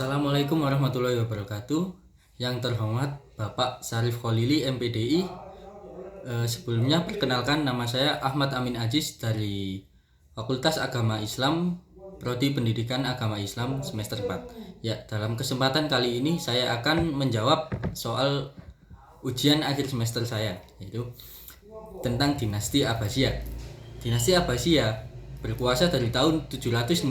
Assalamualaikum warahmatullahi wabarakatuh. Yang terhormat Bapak Syarif Kholili MPDI. Sebelumnya perkenalkan, nama saya Ahmad Amin Aziz dari Fakultas Agama Islam, Prodi Pendidikan Agama Islam semester 4. Ya, dalam kesempatan kali ini saya akan menjawab soal ujian akhir semester saya, yaitu tentang dinasti Abbasiyah. Dinasti Abbasiyah berkuasa dari tahun 750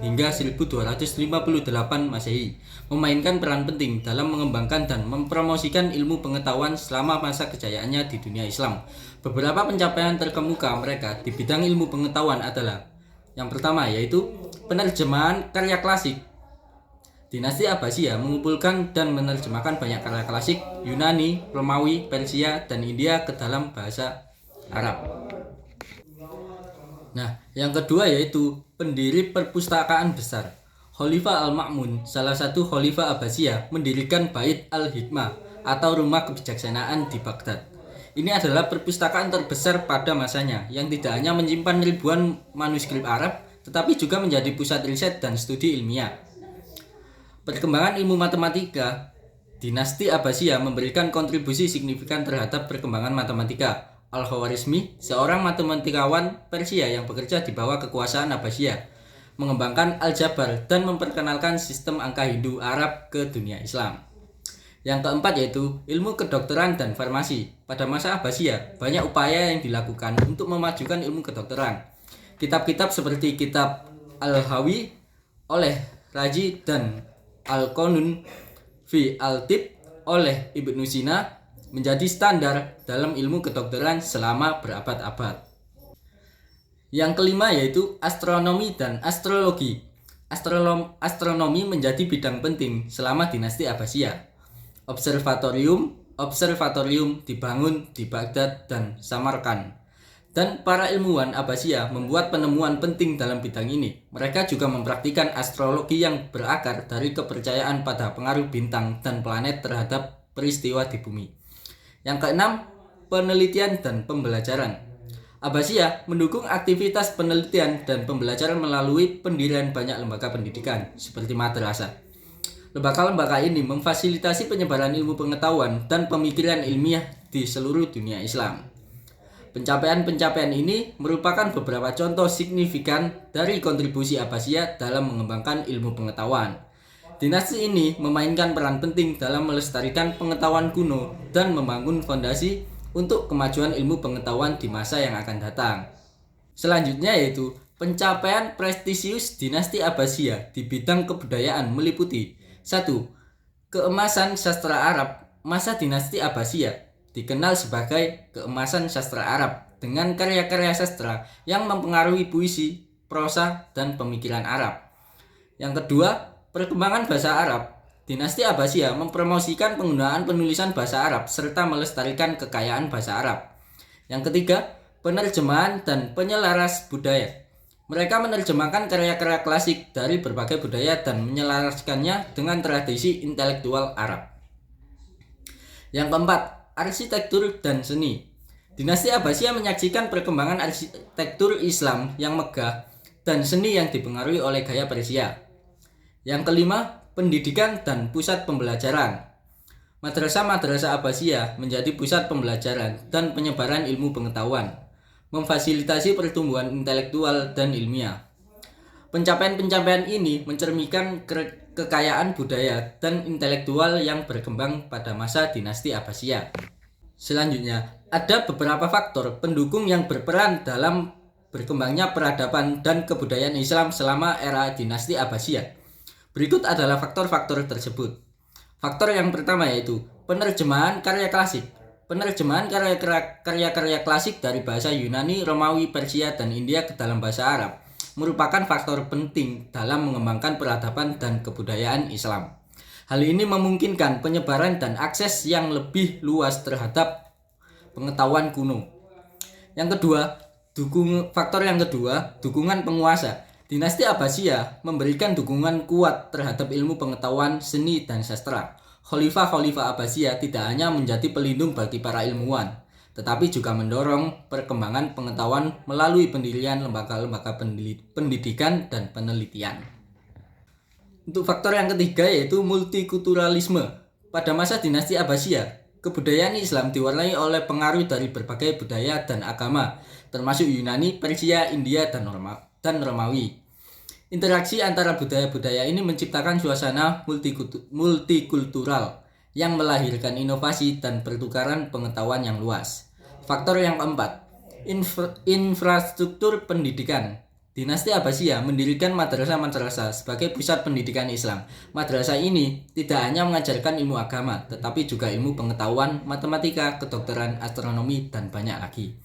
hingga 1258 Masehi, memainkan peran penting dalam mengembangkan dan mempromosikan ilmu pengetahuan selama masa kejayaannya di dunia Islam. Beberapa pencapaian terkemuka mereka di bidang ilmu pengetahuan adalah: yang pertama yaitu penerjemahan karya klasik. Dinasti Abbasiyah mengumpulkan dan menerjemahkan banyak karya klasik Yunani, Romawi, Persia, dan India ke dalam bahasa Arab. Nah, yang kedua yaitu pendiri perpustakaan besar. Khalifah Al-Ma'mun, salah satu Khalifah Abbasiyah, mendirikan Bait Al-Hikmah atau Rumah Kebijaksanaan di Baghdad. Ini adalah perpustakaan terbesar pada masanya yang tidak hanya menyimpan ribuan manuskrip Arab, tetapi juga menjadi pusat riset dan studi ilmiah. Perkembangan ilmu matematika, dinasti Abbasiyah memberikan kontribusi signifikan terhadap perkembangan matematika. Al-Khwarizmi, seorang matematikawan Persia yang bekerja di bawah kekuasaan Abbasiyah, mengembangkan aljabar dan memperkenalkan sistem angka Hindu Arab ke dunia Islam. Yang keempat yaitu ilmu kedokteran dan farmasi. Pada masa Abbasiyah, banyak upaya yang dilakukan untuk memajukan ilmu kedokteran. Kitab-kitab seperti kitab Al-Hawi oleh Razi dan Al-Qanun fi Al-Tib oleh Ibnu Sina menjadi standar dalam ilmu kedokteran selama berabad-abad. Yang kelima yaitu astronomi dan astrologi. Astronomi menjadi bidang penting selama dinasti Abbasiyah. Observatorium dibangun di Baghdad dan Samarkand. Dan para ilmuwan Abbasiyah membuat penemuan penting dalam bidang ini. Mereka juga mempraktikkan astrologi yang berakar dari kepercayaan pada pengaruh bintang dan planet terhadap peristiwa di bumi. Yang keenam, penelitian dan pembelajaran. Abbasiyah mendukung aktivitas penelitian dan pembelajaran melalui pendirian banyak lembaga pendidikan seperti madrasah. Lembaga-lembaga ini memfasilitasi penyebaran ilmu pengetahuan dan pemikiran ilmiah di seluruh dunia Islam. Pencapaian-pencapaian ini merupakan beberapa contoh signifikan dari kontribusi Abbasiyah dalam mengembangkan ilmu pengetahuan. Dinasti ini memainkan peran penting dalam melestarikan pengetahuan kuno dan membangun fondasi untuk kemajuan ilmu pengetahuan di masa yang akan datang. Selanjutnya yaitu pencapaian prestisius dinasti Abbasiyah di bidang kebudayaan meliputi: 1. Keemasan sastra Arab. Masa dinasti Abbasiyah dikenal sebagai keemasan sastra Arab dengan karya-karya sastra yang mempengaruhi puisi, prosa, dan pemikiran Arab. Yang kedua, perkembangan bahasa Arab. Dinasti Abbasiyah mempromosikan penggunaan penulisan bahasa Arab serta melestarikan kekayaan bahasa Arab. Yang ketiga, penerjemahan dan penyelaras budaya. Mereka menerjemahkan karya-karya klasik dari berbagai budaya dan menyelaraskannya dengan tradisi intelektual Arab. Yang keempat, arsitektur dan seni. Dinasti Abbasiyah menyaksikan perkembangan arsitektur Islam yang megah dan seni yang dipengaruhi oleh gaya Persia. Yang kelima, pendidikan dan pusat pembelajaran. Madrasah-madrasah Abbasiyah menjadi pusat pembelajaran dan penyebaran ilmu pengetahuan, memfasilitasi pertumbuhan intelektual dan ilmiah. Pencapaian-pencapaian ini mencerminkan kekayaan budaya dan intelektual yang berkembang pada masa dinasti Abbasiyah. Selanjutnya, ada beberapa faktor pendukung yang berperan dalam berkembangnya peradaban dan kebudayaan Islam selama era dinasti Abbasiyah. Berikut adalah faktor-faktor tersebut. Faktor yang pertama yaitu penerjemahan karya klasik. Penerjemahan karya-karya klasik dari bahasa Yunani, Romawi, Persia, dan India ke dalam bahasa Arab merupakan faktor penting dalam mengembangkan peradaban dan kebudayaan Islam. Hal ini memungkinkan penyebaran dan akses yang lebih luas terhadap pengetahuan kuno. Yang kedua, faktor yang kedua, dukungan penguasa. Dinasti Abbasiyah memberikan dukungan kuat terhadap ilmu pengetahuan, seni, dan sastra. Khalifah-khalifah Abbasiyah tidak hanya menjadi pelindung bagi para ilmuwan, tetapi juga mendorong perkembangan pengetahuan melalui pendirian lembaga-lembaga pendidikan dan penelitian. Untuk faktor yang ketiga yaitu multikulturalisme. Pada masa dinasti Abbasiyah, kebudayaan Islam diwarnai oleh pengaruh dari berbagai budaya dan agama, termasuk Yunani, Persia, India, dan Romawi. Interaksi antara budaya-budaya ini menciptakan suasana multikultural yang melahirkan inovasi dan pertukaran pengetahuan yang luas. Faktor yang keempat, infrastruktur pendidikan. Dinasti Abbasiyah mendirikan madrasah-madrasah sebagai pusat pendidikan Islam. Madrasah ini tidak hanya mengajarkan ilmu agama, tetapi juga ilmu pengetahuan, matematika, kedokteran, astronomi, dan banyak lagi.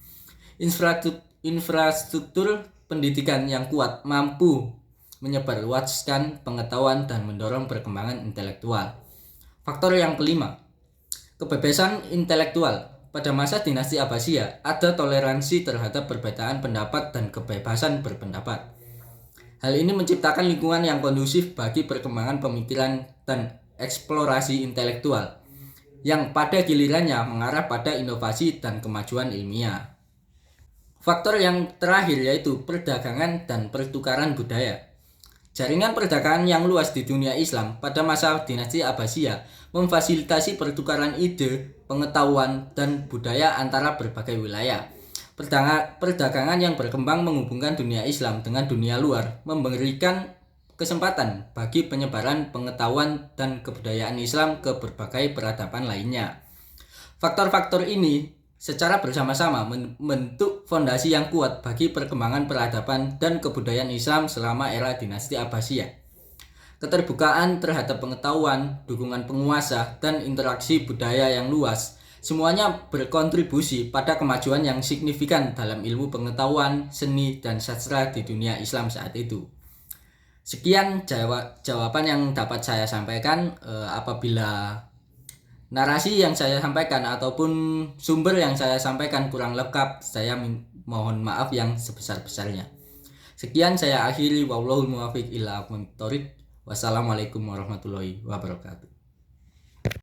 Infrastruktur pendidikan yang kuat mampu menyebarluaskan pengetahuan dan mendorong perkembangan intelektual. Faktor yang kelima, kebebasan intelektual. Pada masa dinasti Abbasiyah, ada toleransi terhadap perbedaan pendapat dan kebebasan berpendapat. Hal ini menciptakan lingkungan yang kondusif bagi perkembangan pemikiran dan eksplorasi intelektual, yang pada gilirannya mengarah pada inovasi dan kemajuan ilmiah. Faktor yang terakhir yaitu perdagangan dan pertukaran budaya. Jaringan perdagangan yang luas di dunia Islam pada masa dinasti Abbasiyah memfasilitasi pertukaran ide, pengetahuan, dan budaya antara berbagai wilayah. Perdagangan yang berkembang menghubungkan dunia Islam dengan dunia luar, memberikan kesempatan bagi penyebaran pengetahuan dan kebudayaan Islam ke berbagai peradaban lainnya. Faktor-faktor ini secara bersama-sama membentuk fondasi yang kuat bagi perkembangan peradaban dan kebudayaan Islam selama era dinasti Abbasiyah. Keterbukaan terhadap pengetahuan, dukungan penguasa, dan interaksi budaya yang luas, semuanya berkontribusi pada kemajuan yang signifikan dalam ilmu pengetahuan, seni, dan sastra di dunia Islam saat itu. Sekian jawaban yang dapat saya sampaikan. Apabila narasi yang saya sampaikan ataupun sumber yang saya sampaikan kurang lengkap, saya mohon maaf yang sebesar-besarnya. Sekian saya akhiri, wallahul muwaffiq ila aqwamit thoriq. Wassalamualaikum warahmatullahi wabarakatuh.